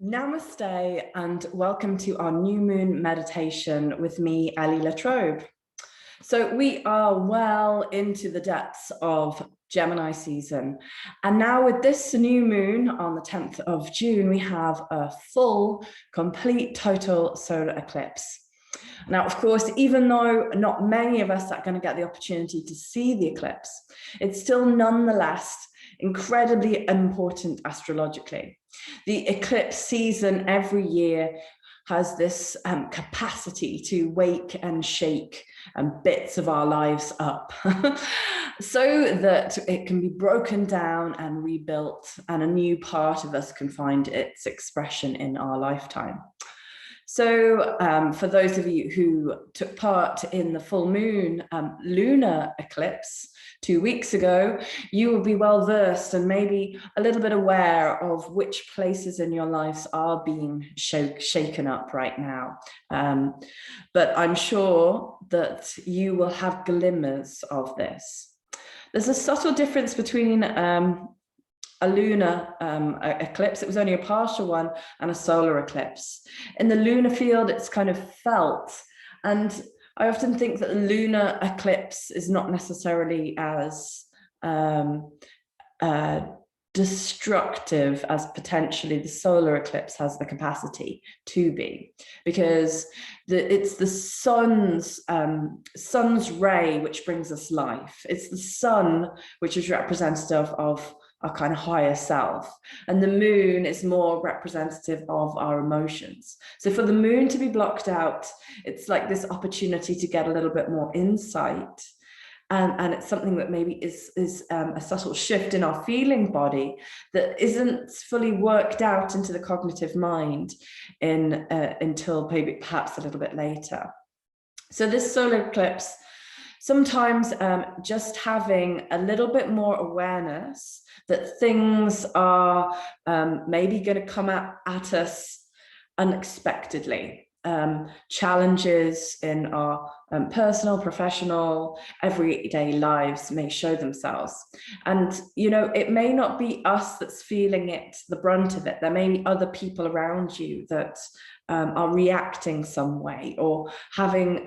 Namaste and welcome to our new moon meditation with me, Ellie Latrobe. So we are well into the depths of Gemini season. And now with this new moon on the 10th of June, we have a full, complete total solar eclipse. Now, of course, even though not many of us are going to get the opportunity to see the eclipse, it's still nonetheless incredibly important astrologically. The eclipse season every year has this capacity to wake and shake bits of our lives up so that it can be broken down and rebuilt, and a new part of us can find its expression in our lifetime. So for those of you who took part in the full moon lunar eclipse 2 weeks ago, you will be well versed and maybe a little bit aware of which places in your lives are being shaken up right now. But I'm sure that you will have glimmers of this. There's a subtle difference between a lunar eclipse, it was only a partial one, and a solar eclipse. In the lunar field, it's kind of felt. And I often think that the lunar eclipse is not necessarily as destructive as potentially the solar eclipse has the capacity to be, because it's the sun's ray which brings us life. It's the sun which is representative of our kind of higher self, and the moon is more representative of our emotions. So for the moon to be blocked out, it's like this opportunity to get a little bit more insight, and it's something that maybe is a subtle shift in our feeling body that isn't fully worked out into the cognitive mind until maybe perhaps a little bit later. So this solar eclipse, sometimes just having a little bit more awareness that things are maybe going to come at us unexpectedly. Challenges in our personal, professional, everyday lives may show themselves. And, you know, it may not be us that's feeling it, the brunt of it. There may be other people around you that are reacting some way, or having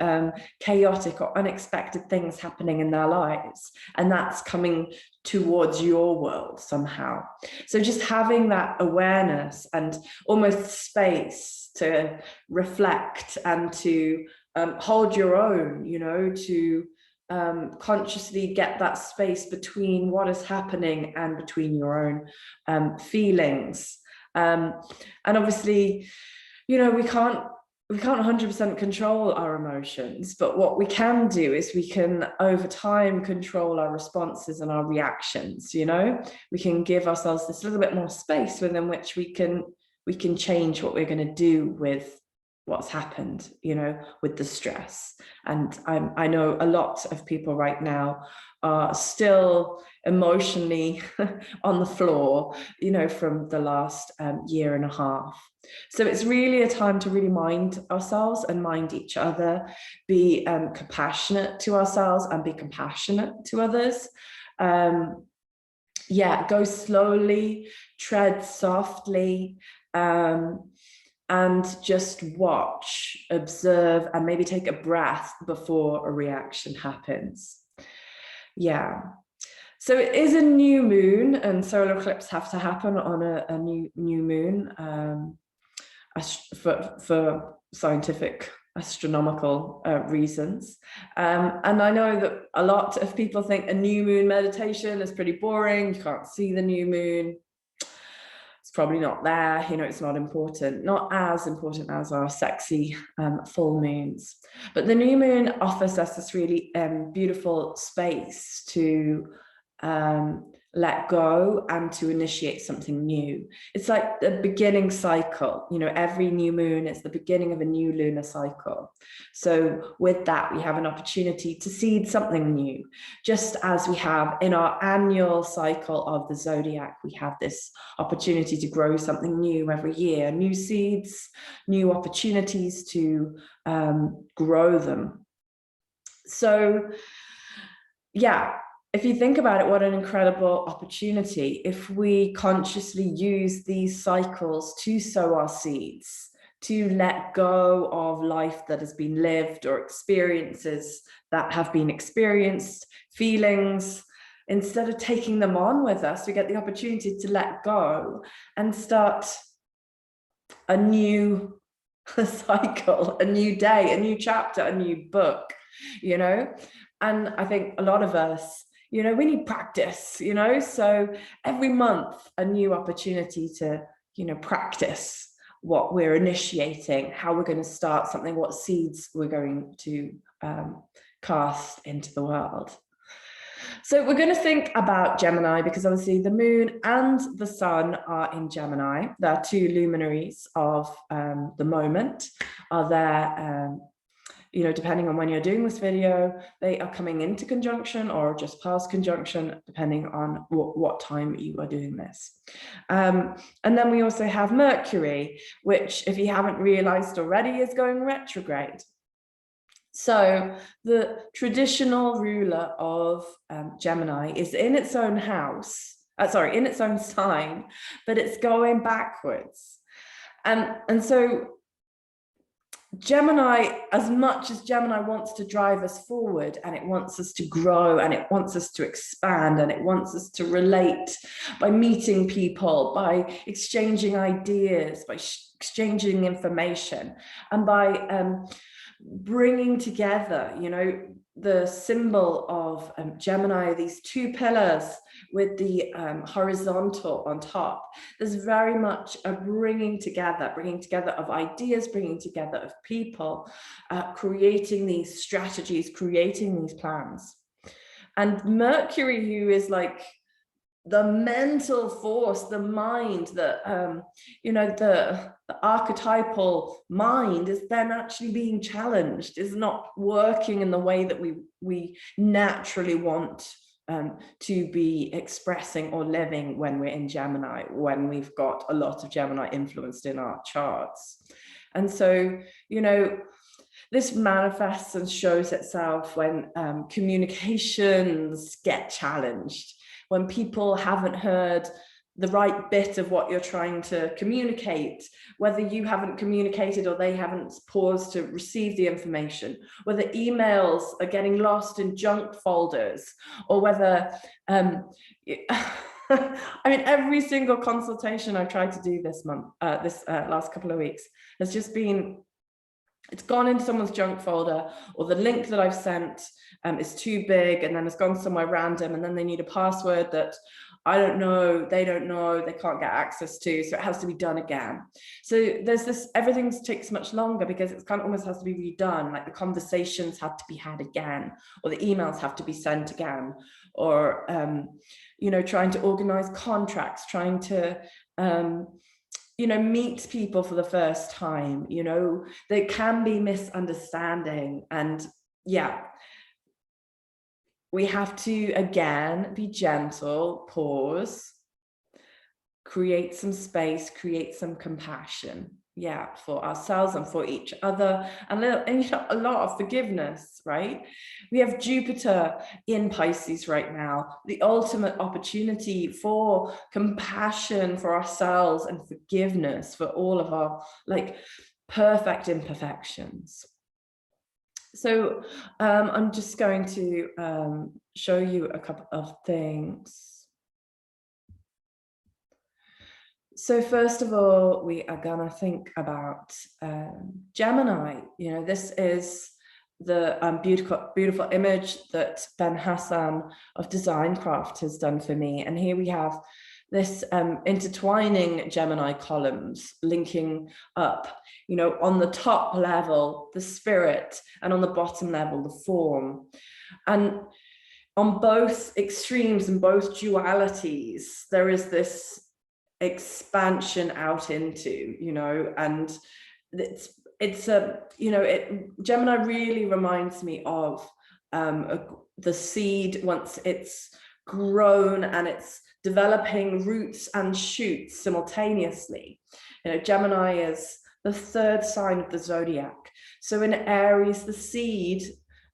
chaotic or unexpected things happening in their lives, and that's coming towards your world somehow. So just having that awareness and almost space to reflect and to hold your own, you know, to consciously get that space between what is happening and between your own feelings. And obviously, you know, we can't 100% control our emotions, but what we can do is we can over time control our responses and our reactions. You know, we can give ourselves this little bit more space within which we can change what we're going to do with what's happened, you know, with the stress. And I know a lot of people right now are still emotionally on the floor, you know, from the last year and a half. So it's really a time to really mind ourselves and mind each other, be compassionate to ourselves and be compassionate to others. Yeah, go slowly, tread softly, and just watch, observe, and maybe take a breath before a reaction happens. Yeah. So it is a new moon, and solar eclipses have to happen on a new moon for scientific astronomical reasons. And I know that a lot of people think a new moon meditation is pretty boring. You can't see the new moon. It's probably not there, you know, it's not important, not as important as our sexy full moons. But the new moon offers us this really beautiful space to let go and to initiate something new. It's like the beginning cycle, you know, every new moon is the beginning of a new lunar cycle. So with that, we have an opportunity to seed something new, just as we have in our annual cycle of the zodiac. We have this opportunity to grow something new every year, new seeds, new opportunities to grow them. So yeah, if you think about it, what an incredible opportunity if we consciously use these cycles to sow our seeds, to let go of life that has been lived or experiences that have been experienced, feelings. Instead of taking them on with us, we get the opportunity to let go and start a new cycle, a new day, a new chapter, a new book, you know? And I think a lot of us, you know, we need practice, you know? So every month, a new opportunity to, you know, practice what we're initiating, how we're going to start something, what seeds we're going to cast into the world. So we're going to think about Gemini because obviously the moon and the sun are in Gemini. There are two luminaries of the moment are there, you know, depending on when you're doing this video, they are coming into conjunction or just past conjunction, depending on what time you are doing this. And then we also have Mercury, which, if you haven't realized already, is going retrograde. So the traditional ruler of Gemini is in its own house, in its own sign, but it's going backwards. And so Gemini, as much as Gemini wants to drive us forward and it wants us to grow and it wants us to expand and it wants us to relate by meeting people, by exchanging ideas, by exchanging information, and by bringing together, you know, the symbol of Gemini, these two pillars with the horizontal on top. There's very much a bringing together of ideas, bringing together of people, creating these strategies, creating these plans. And Mercury, who is like the mental force, the mind, the you know, the archetypal mind, is then actually being challenged, is not working in the way that we naturally want to be expressing or living when we're in Gemini, when we've got a lot of Gemini influenced in our charts. And so, you know, this manifests and shows itself when communications get challenged, when people haven't heard the right bit of what you're trying to communicate, whether you haven't communicated or they haven't paused to receive the information, whether emails are getting lost in junk folders, or whether, I mean, every single consultation I've tried to do this month, last couple of weeks, has just been, it's gone into someone's junk folder, or the link that I've sent is too big, and then it's gone somewhere random, and then they need a password that I don't know, they can't get access to, so it has to be done again. So there's this, everything takes much longer because it's kind of almost has to be redone, like the conversations have to be had again, or the emails have to be sent again, or you know, trying to organize contracts, trying to you know, meet people for the first time, you know, there can be misunderstanding. And yeah, we have to, again, be gentle, pause, create some space, create some compassion, yeah, for ourselves and for each other, and you know, a lot of forgiveness, right? We have Jupiter in Pisces right now, the ultimate opportunity for compassion for ourselves and forgiveness for all of our like perfect imperfections. So I'm just going to show you a couple of things. So first of all, we are gonna think about Gemini. You know, this is the beautiful image that Ben Hassan of Designcraft has done for me. And here we have this intertwining Gemini columns linking up, you know, on the top level, the spirit, and on the bottom level, the form. And on both extremes and both dualities, there is this expansion out into, you know, and it's a, you know, Gemini really reminds me of the seed once it's grown and it's developing roots and shoots simultaneously. You know, Gemini is the third sign of the zodiac. So in Aries, the seed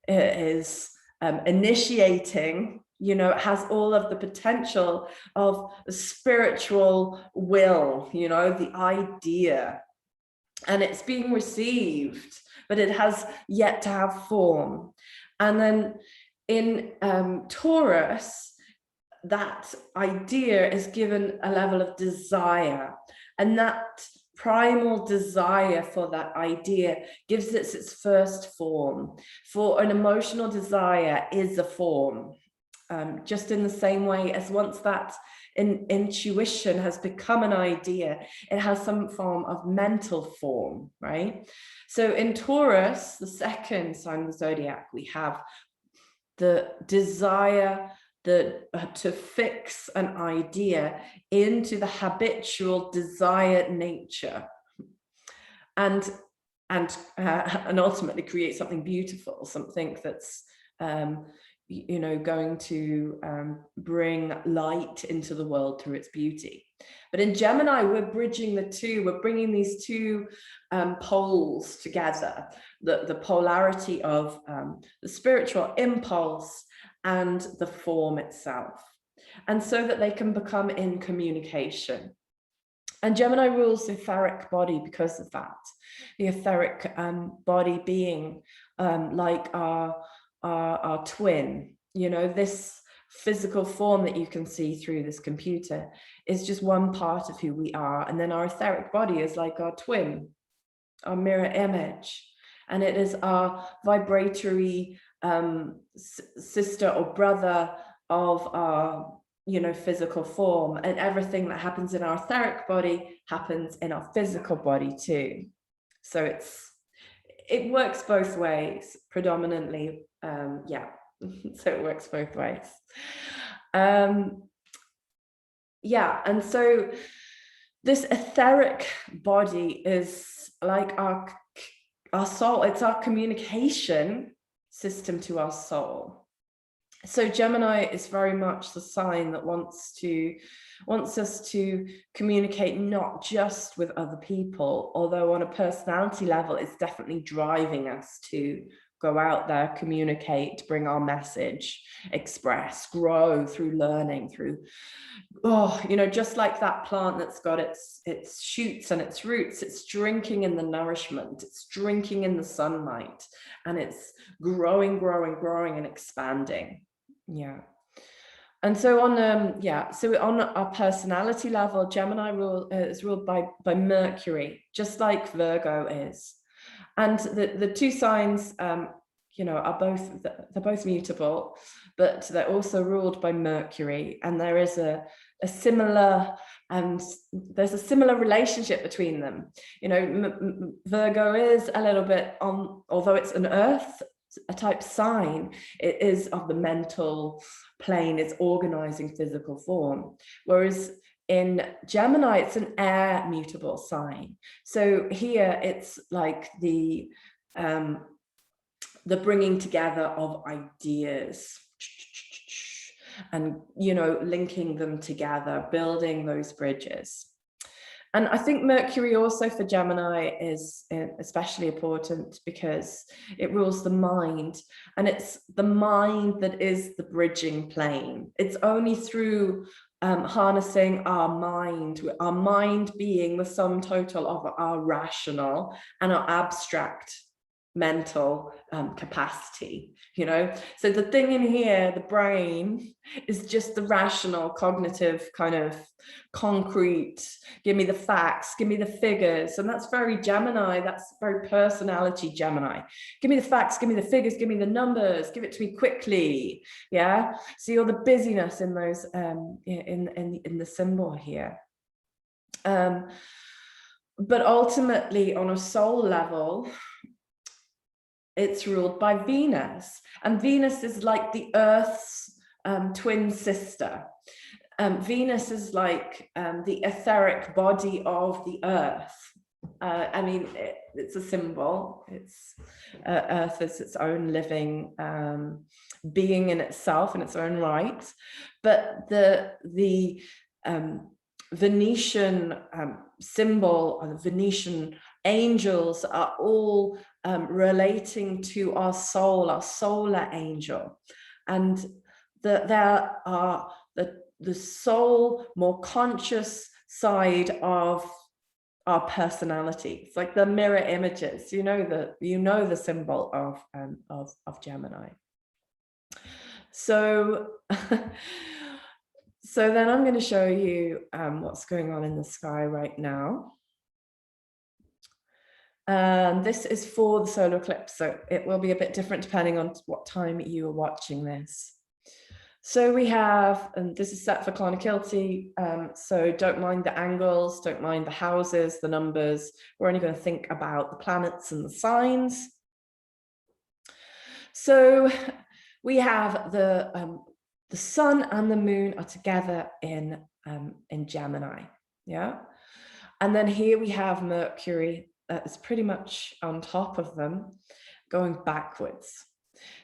is initiating You know, it has all of the potential of a spiritual will, you know, the idea, and it's being received, but it has yet to have form. And then in Taurus, that idea is given a level of desire, and that primal desire for that idea gives it its first form. For an emotional desire is a form, just in the same way as once that intuition has become an idea, it has some form of mental form, right? So in Taurus, the second sign of the zodiac, we have the desire to fix an idea into the habitual desired nature, and ultimately create something beautiful, something that's you know, going to bring light into the world through its beauty. But in Gemini, we're bridging the two. We're bringing these two poles together, the polarity of the spiritual impulse and the form itself, and so that they can become in communication. And Gemini rules the etheric body because of that. The etheric body being like our twin. You know, this physical form that you can see through this computer is just one part of who we are. And then our etheric body is like our twin, our mirror image. And it is our vibratory sister or brother of our, you know, physical form. And everything that happens in our etheric body happens in our physical body too. So it works both ways, predominantly. Yeah, so it works both ways. Yeah, and so this etheric body is like our soul. It's our communication system to our soul. So Gemini is very much the sign that wants us to communicate not just with other people, although on a personality level, it's definitely driving us to go out there, communicate, bring our message, express, grow through learning, through, you know, just like that plant that's got its shoots and its roots, it's drinking in the nourishment, it's drinking in the sunlight, and it's growing, growing, and expanding. Yeah. And so on, so on our personality level, Gemini is ruled by Mercury, just like Virgo is. And the two signs, you know, they're both mutable, but they're also ruled by Mercury. And there is there's a similar relationship between them. You know, Virgo is a little bit although it's an earth a type sign, it is of the mental plane, it's organizing physical form. Whereas in Gemini, it's an air mutable sign. So here it's like the bringing together of ideas and, you know, linking them together, building those bridges. And I think Mercury also for Gemini is especially important because it rules the mind, and it's the mind that is the bridging plane. It's only through harnessing our mind being the sum total of our rational and our abstract mental capacity, you know. So the thing in here, the brain, is just the rational, cognitive, kind of concrete, give me the facts, give me the figures. And that's very Gemini, that's very personality Gemini. Give me the facts, give me the figures, give me the numbers, give it to me quickly. Yeah, see all the busyness in those in the symbol here. But ultimately on a soul level, it's ruled by Venus, and Venus is like the Earth's twin sister. Venus is like the etheric body of the Earth. I mean, it's a symbol. It's Earth is its own living being in itself, in its own right. But the Venetian symbol, or the Venetian angels, are all relating to our soul, our solar angel. And there are the soul, more conscious side of our personality. It's like the mirror images, you know the symbol of Gemini. So so then I'm going to show you what's going on in the sky right now. This is for the solar eclipse, so it will be a bit different depending on what time you are watching this. So we have, and this is set for Clonakilty, so don't mind the angles, don't mind the houses, the numbers. We're only going to think about the planets and the signs. So we have the sun and the moon are together in Gemini, yeah? And then here we have Mercury that's pretty much on top of them, going backwards.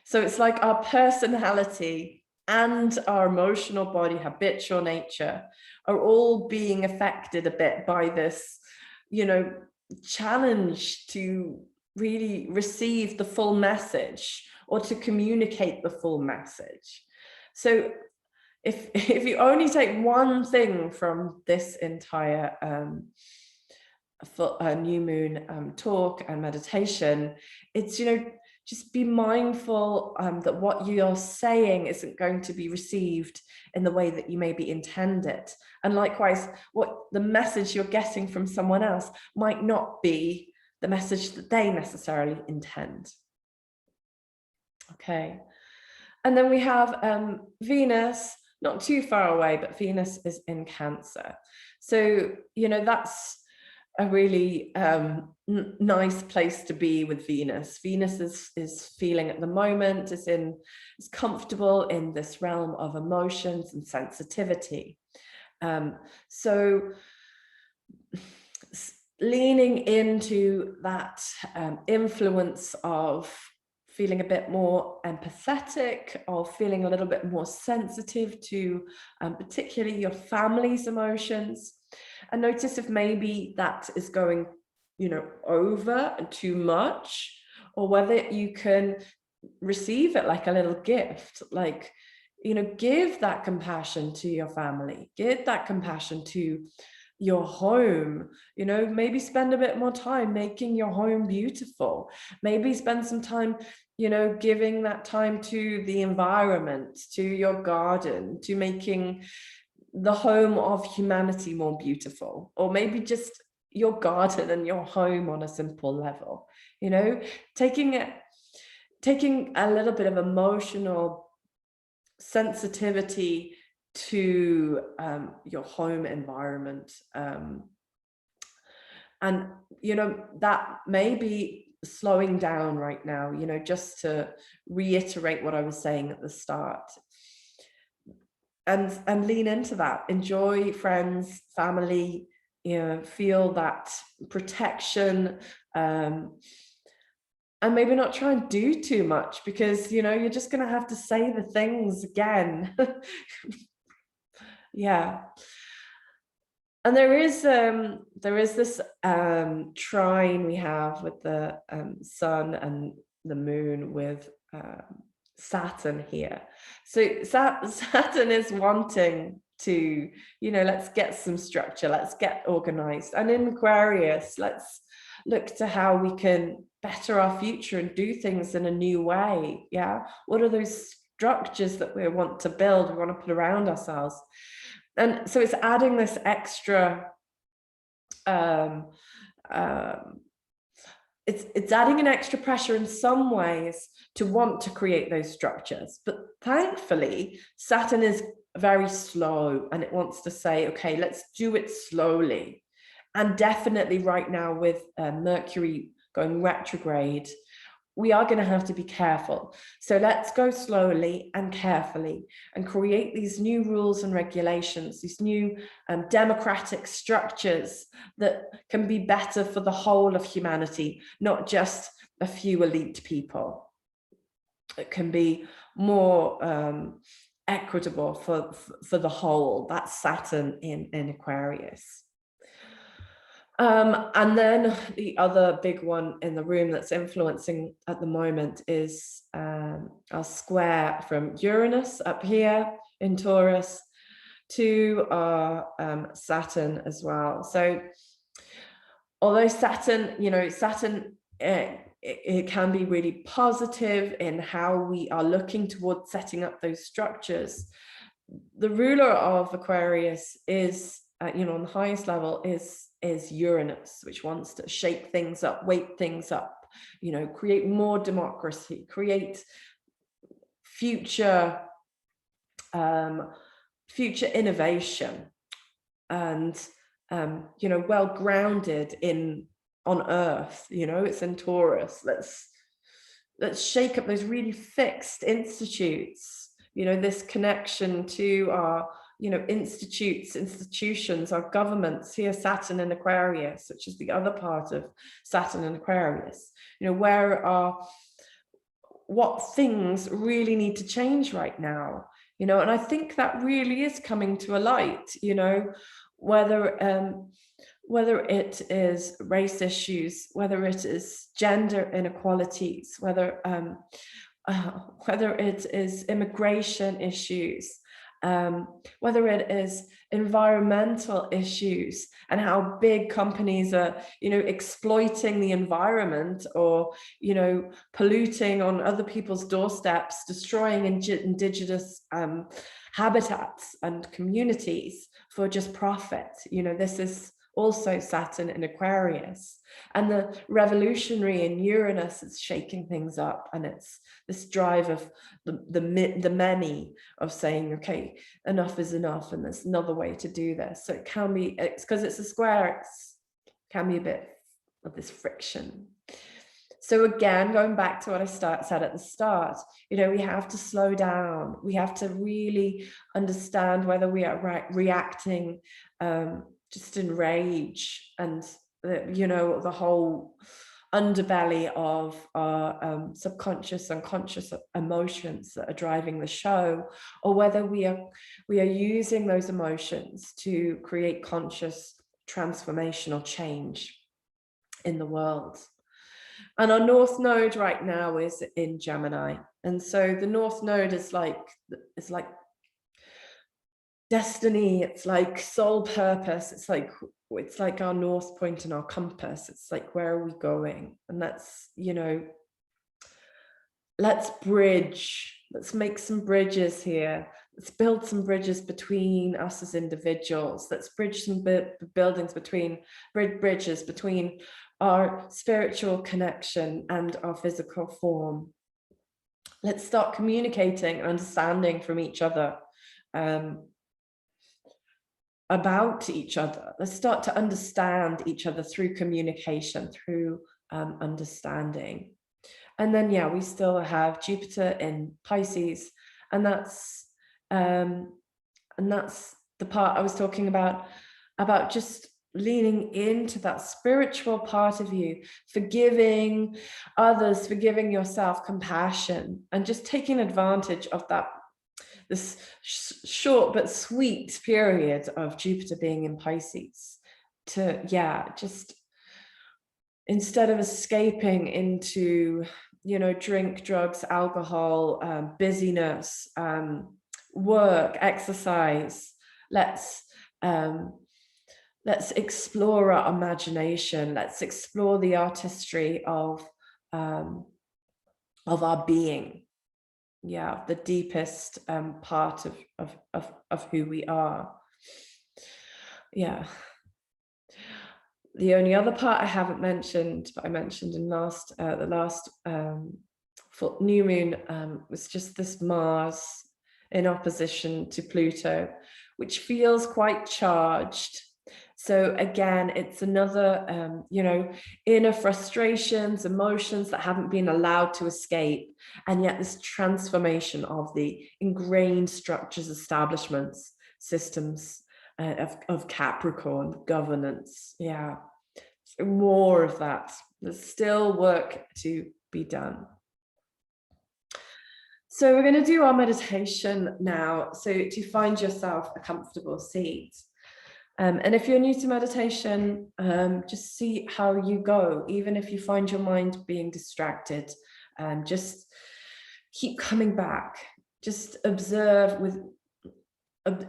So it's like our personality and our emotional body, habitual nature, are all being affected a bit by this, you know, challenge to really receive the full message or to communicate the full message. So if you only take one thing from this entire new moon talk and meditation, it's, you know, just be mindful that what you're saying isn't going to be received in the way that you maybe intend it. And likewise, what the message you're getting from someone else might not be the message that they necessarily intend. Okay. And then we have Venus, not too far away, but Venus is in Cancer. So, you know, that's a really nice place to be with Venus. Venus is feeling at the moment, is comfortable in this realm of emotions and sensitivity. So leaning into that influence of feeling a bit more empathetic, or feeling a little bit more sensitive to particularly your family's emotions. And notice if maybe that is going, you know, over and too much, or whether you can receive it like a little gift, like, you know, give that compassion to your family, give that compassion to your home, you know, maybe spend a bit more time making your home beautiful, maybe spend some time, you know, giving that time to the environment, to your garden, to making the home of humanity more beautiful, or maybe just your garden and your home on a simple level, you know, taking a little bit of emotional sensitivity to your home environment. And, you know, that may be slowing down right now, you know, just to reiterate what I was saying at the start. And lean into that, enjoy friends, family, you know, feel that protection, and maybe not try and do too much, because, you know, you're just going to have to say the things again. Yeah. And there is this trine we have with the sun and the moon with Saturn here. So Saturn is wanting to, you know, let's get some structure, let's get organized. And in Aquarius, let's look to how we can better our future and do things in a new way. Yeah. What are those structures that we want to build, we want to put around ourselves? And so it's adding this extra it's adding an extra pressure in some ways to want to create those structures. But thankfully, Saturn is very slow, and it wants to say, okay, let's do it slowly. And definitely right now with Mercury going retrograde, we are going to have to be careful. So let's go slowly and carefully and create these new rules and regulations, these new democratic structures that can be better for the whole of humanity, not just a few elite people. It can be more equitable for the whole. That's Saturn in Aquarius. And then the other big one in the room that's influencing at the moment is our square from Uranus up here in Taurus to our Saturn as well. So although Saturn, Saturn, it can be really positive in how we are looking towards setting up those structures. The ruler of Aquarius is, on the highest level is Uranus, which wants to shake things up, wake things up, create more democracy, create future innovation, and well grounded on Earth. It's in Taurus. Let's shake up those really fixed institutes. This connection to our institutions, our governments. Here, Saturn in Aquarius, which is the other part of Saturn in Aquarius. What things really need to change right now. And I think that really is coming to a light. Whether it is race issues, whether it is gender inequalities, whether it is immigration issues, whether it is environmental issues, and how big companies are, exploiting the environment, or, polluting on other people's doorsteps, destroying indigenous habitats and communities for just profit. This is also Saturn in Aquarius, and the revolutionary in Uranus is shaking things up, and it's this drive of the many, of saying, okay, enough is enough, and there's another way to do this. So it's because it's a square, it can be a bit of this friction. So again, going back to what I said at the start, we have to slow down. We have to really understand whether we are reacting just in rage, and the whole underbelly of our subconscious, unconscious emotions that are driving the show, or whether we are using those emotions to create conscious transformational change in the world. And our North Node right now is in Gemini, and so the North Node is like destiny. It's like soul purpose. It's like our North point and our compass. It's like, where are we going? And that's, let's bridge. Let's make some bridges here. Let's build some bridges between us as individuals. Let's bridge some bridges between our spiritual connection and our physical form. Let's start communicating and understanding from each other, about each other. Let's start to understand each other through communication, through understanding. And then, we still have Jupiter in Pisces, and that's the part I was talking about just leaning into that spiritual part of you, forgiving others, forgiving yourself, compassion, and just taking advantage of this short but sweet period of Jupiter being in Pisces to, just instead of escaping into, drink, drugs, alcohol, busyness, work, exercise, let's explore our imagination. Let's explore the artistry of our being. The deepest part of who we are. The only other part I haven't mentioned, but I mentioned in the last new moon, was just this Mars in opposition to Pluto, which feels quite charged. So again, it's another, inner frustrations, emotions that haven't been allowed to escape. And yet this transformation of the ingrained structures, establishments, systems of Capricorn, governance. So more of that. There's still work to be done. So we're going to do our meditation now. So to find yourself a comfortable seat. And if you're new to meditation, just see how you go. Even if you find your mind being distracted, just keep coming back. Just observe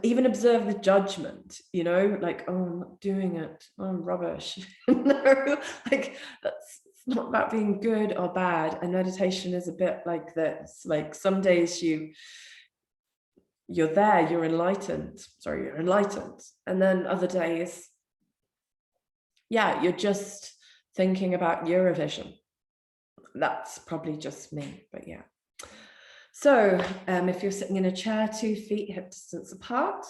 even observe the judgment, you know, like, oh, I'm not doing it, oh, I'm rubbish. No, like it's not about being good or bad. And meditation is a bit like this. Like some days you're there, you're enlightened. And then other days, yeah, you're just thinking about Eurovision. That's probably just me, but yeah. So if you're sitting in a chair, 2 feet hip distance apart,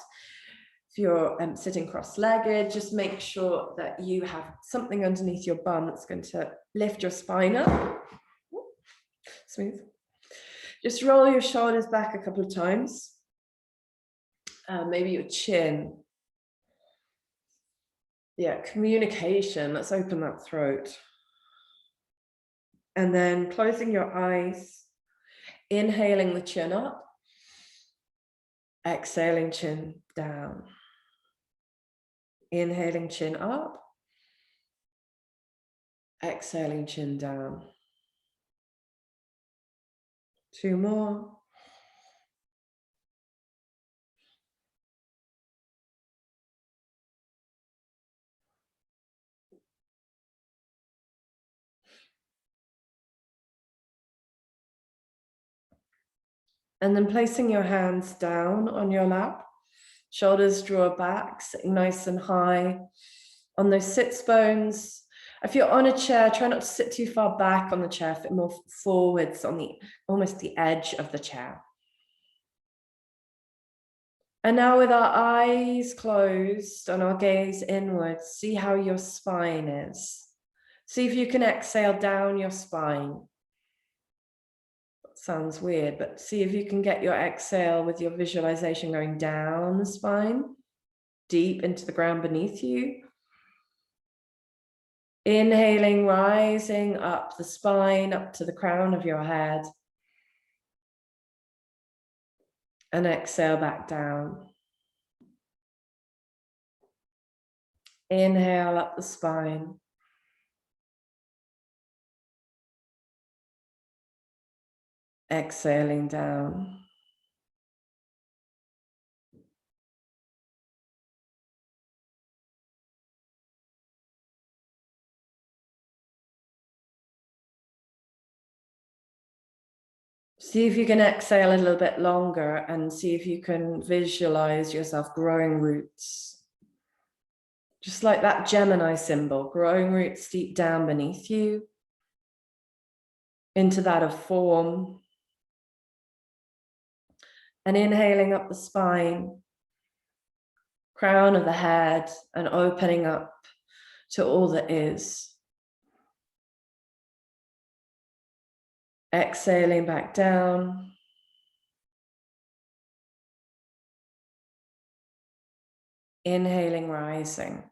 if you're sitting cross-legged, just make sure that you have something underneath your bum that's going to lift your spine up. Smooth. Just roll your shoulders back a couple of times. Maybe your chin. Yeah, communication. Let's open that throat. And then closing your eyes. Inhaling the chin up, exhaling chin down. Inhaling chin up, exhaling chin down. 2 more. And then placing your hands down on your lap, shoulders draw back, sitting nice and high on those sits bones. If you're on a chair, try not to sit too far back on the chair, fit more forwards on almost the edge of the chair. And now with our eyes closed and our gaze inwards, see how your spine is. See if you can exhale down your spine. Sounds weird, but see if you can get your exhale with your visualization going down the spine, deep into the ground beneath you. Inhaling, rising up the spine, up to the crown of your head. And exhale back down. Inhale up the spine. Exhaling down. See if you can exhale a little bit longer and see if you can visualize yourself growing roots. Just like that Gemini symbol, growing roots deep down beneath you, into that of form. And inhaling up the spine, crown of the head, and opening up to all that is. Exhaling back down. Inhaling, rising.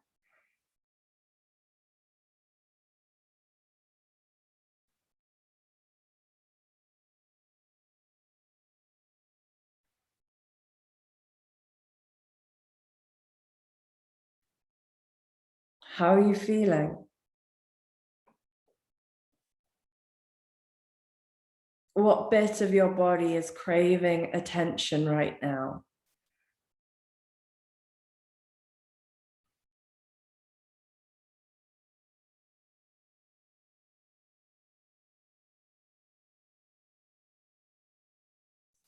How are you feeling? What bit of your body is craving attention right now?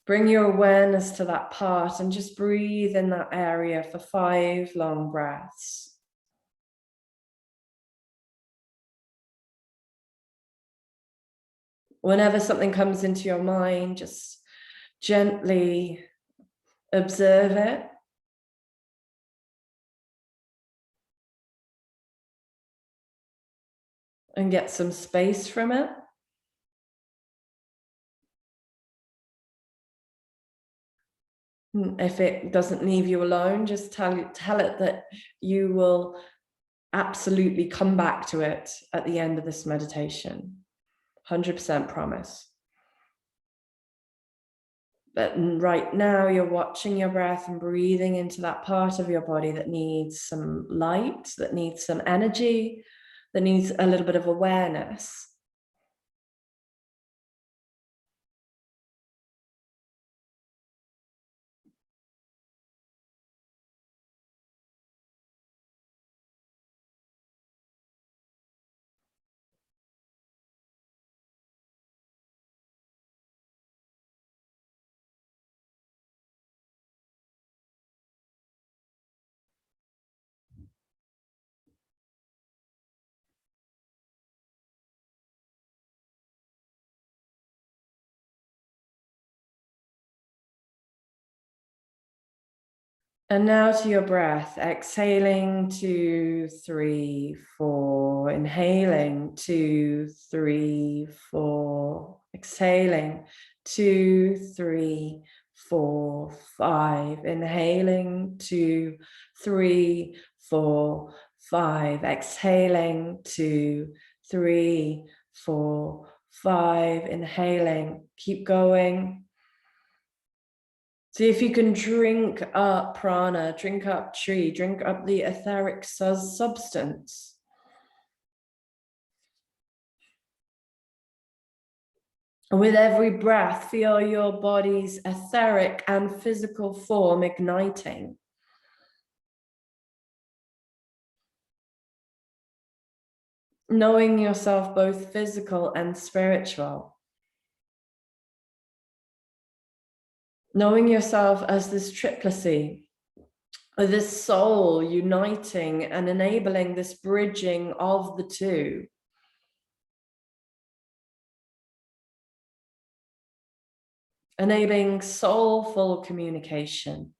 Bring your awareness to that part and just breathe in that area for 5 long breaths. Whenever something comes into your mind, just gently observe it. And get some space from it. If it doesn't leave you alone, just tell it that you will absolutely come back to it at the end of this meditation. 100% promise. But right now you're watching your breath and breathing into that part of your body that needs some light, that needs some energy, that needs a little bit of awareness. And now to your breath, exhaling 2, 3, 4, inhaling 2, 3, 4, exhaling 2, 3, 4, 5, inhaling 2, 3, 4, 5, exhaling 2, 3, 4, 5, inhaling, keep going. See if you can drink up prana, drink up chi, drink up the etheric substance. And with every breath, feel your body's etheric and physical form igniting. Knowing yourself both physical and spiritual. Knowing yourself as this triplicy, or this soul uniting and enabling this bridging of the two. Enabling soulful communication.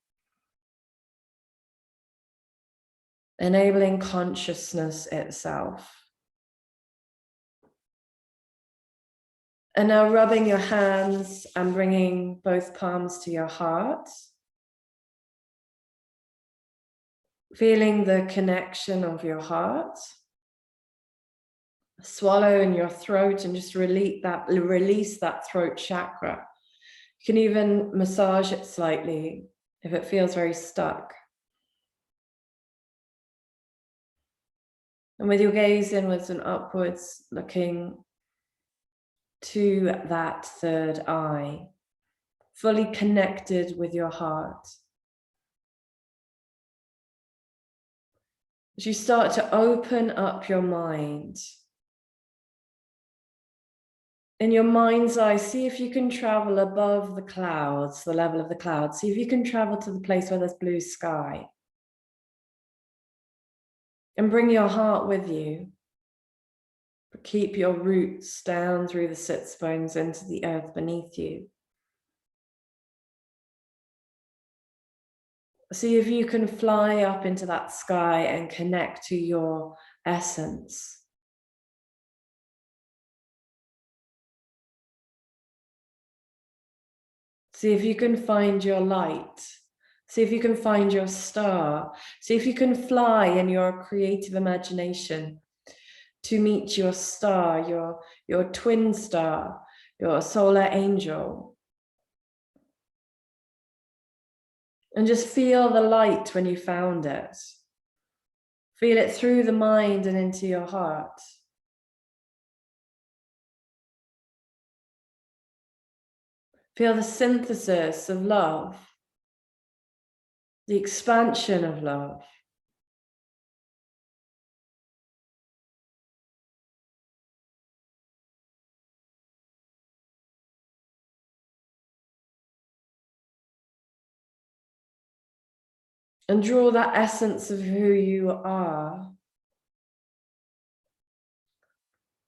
Enabling consciousness itself. And now rubbing your hands and bringing both palms to your heart. Feeling the connection of your heart. Swallow in your throat and just release that throat chakra. You can even massage it slightly if it feels very stuck. And with your gaze inwards and upwards, looking to that third eye, fully connected with your heart. As you start to open up your mind, in your mind's eye, see if you can travel above the clouds, the level of the clouds. See if you can travel to the place where there's blue sky. And bring your heart with you. But keep your roots down through the sits bones into the earth beneath you. See if you can fly up into that sky and connect to your essence. See if you can find your light. See if you can find your star. See if you can fly in your creative imagination to meet your star, your twin star, your solar angel. And just feel the light when you found it. Feel it through the mind and into your heart. Feel the synthesis of love, the expansion of love. And draw that essence of who you are.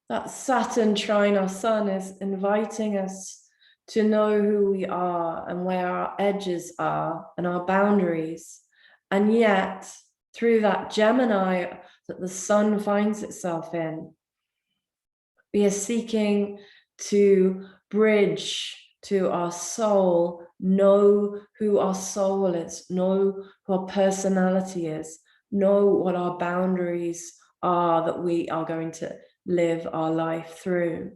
That Saturn trine, our sun, is inviting us to know who we are and where our edges are and our boundaries. And yet, through that Gemini that the sun finds itself in, we are seeking to bridge to our soul, know who our soul is, know who our personality is, know what our boundaries are that we are going to live our life through.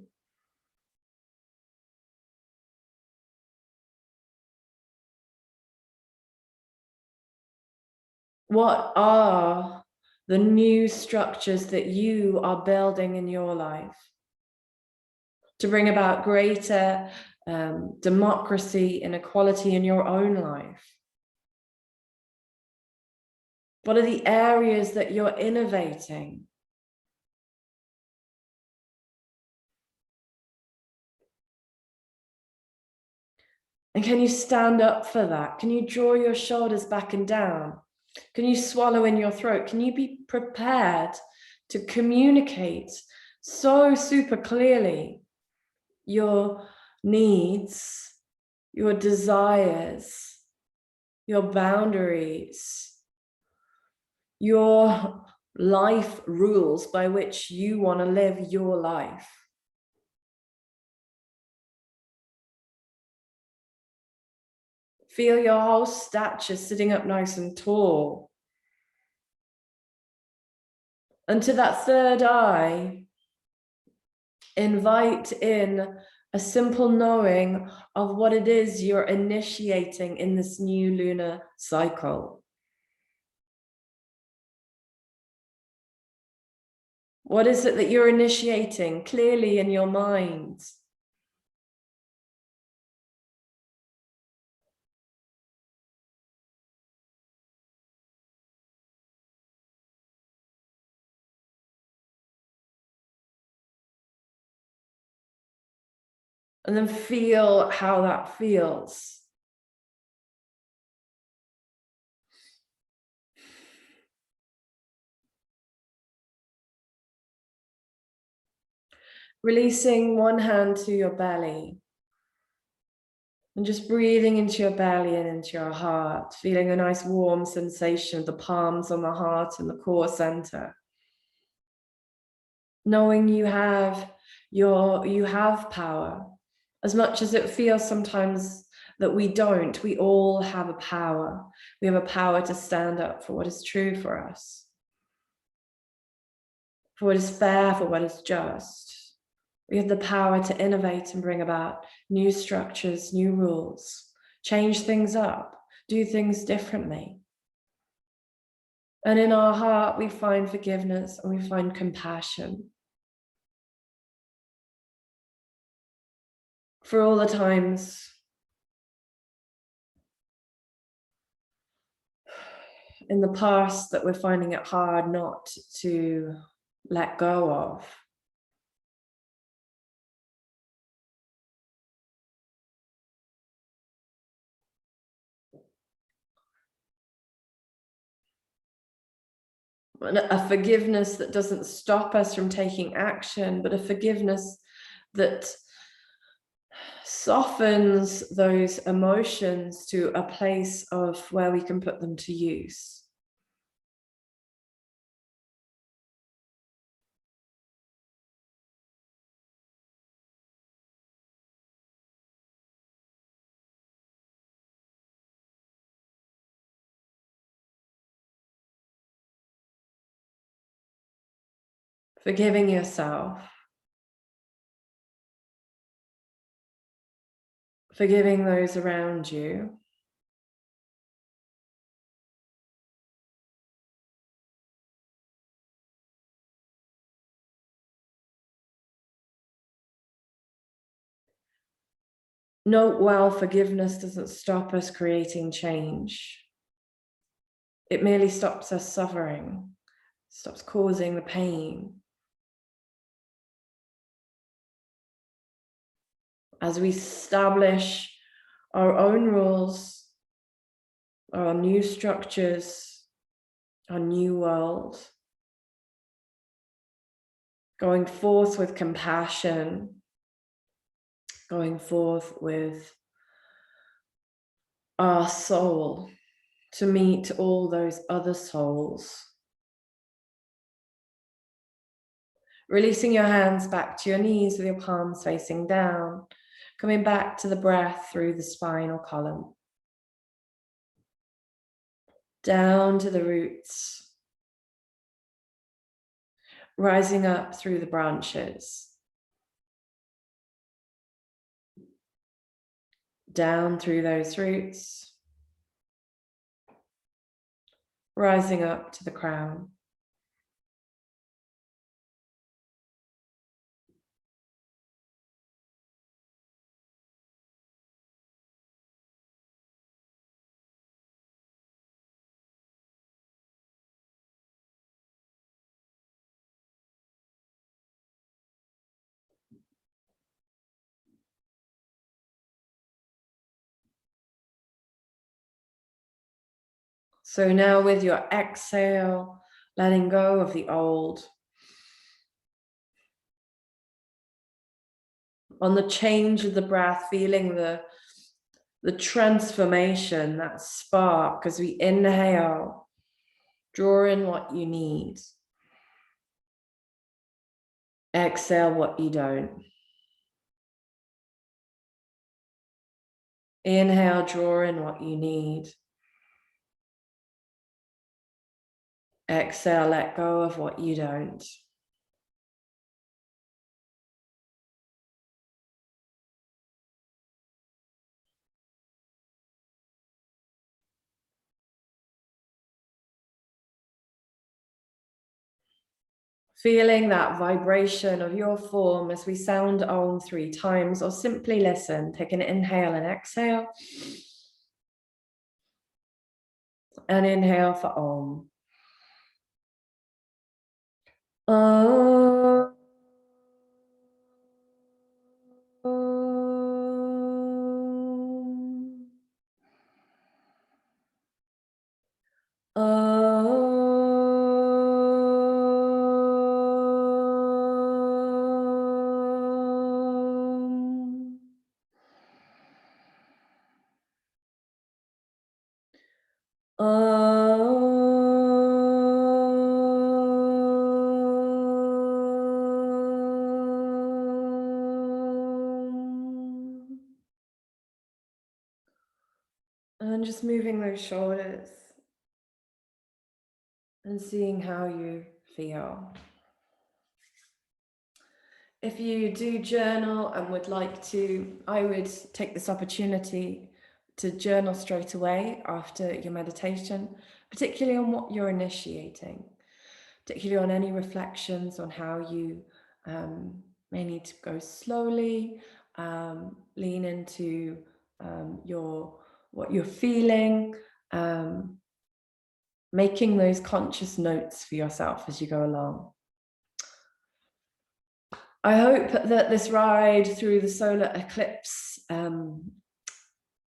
What are the new structures that you are building in your life to bring about greater democracy and equality in your own life? What are the areas that you're innovating? And can you stand up for that? Can you draw your shoulders back and down? Can you swallow in your throat? Can you be prepared to communicate so super clearly your needs, your desires, your boundaries, your life rules by which you want to live your life? Feel your whole stature sitting up nice and tall. And to that third eye, invite in a simple knowing of what it is you're initiating in this new lunar cycle. What is it that you're initiating clearly in your mind? And then feel how that feels. Releasing one hand to your belly. And just breathing into your belly and into your heart, feeling a nice warm sensation of the palms on the heart and the core center. Knowing you have power. As much as it feels sometimes that we don't, we all have a power. We have a power to stand up for what is true for us, for what is fair, for what is just. We have the power to innovate and bring about new structures, new rules, change things up, do things differently. And in our heart, we find forgiveness and we find compassion for all the times in the past that we're finding it hard not to let go of. A forgiveness that doesn't stop us from taking action, but a forgiveness that softens those emotions to a place of where we can put them to use. Forgiving yourself. Forgiving those around you. Note well, forgiveness doesn't stop us creating change. It merely stops us suffering, stops causing the pain. As we establish our own rules, our new structures, our new world, going forth with compassion, going forth with our soul to meet all those other souls. Releasing your hands back to your knees with your palms facing down, coming back to the breath through the spinal column. Down to the roots, rising up through the branches, down through those roots, rising up to the crown. So now with your exhale, letting go of the old. On the change of the breath, feeling the transformation, that spark as we inhale, draw in what you need. Exhale what you don't. Inhale, draw in what you need. Exhale, let go of what you don't. Feeling that vibration of your form as we sound Om 3 times, or simply listen. Take an inhale and exhale. And inhale for Om. Om. And just moving those shoulders and seeing how you feel. If you do journal and would like to, I would take this opportunity to journal straight away after your meditation, particularly on what you're initiating, particularly on any reflections on how you may need to go slowly, lean into what you're feeling, making those conscious notes for yourself as you go along. I hope that this ride through the solar eclipse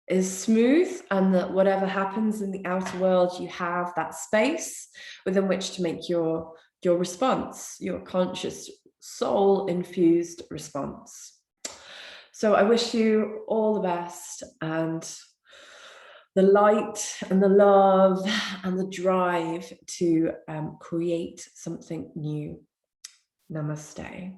is smooth, and that whatever happens in the outer world, you have that space within which to make your response, your conscious, soul-infused response. So I wish you all the best, and the light and the love and the drive to create something new. Namaste.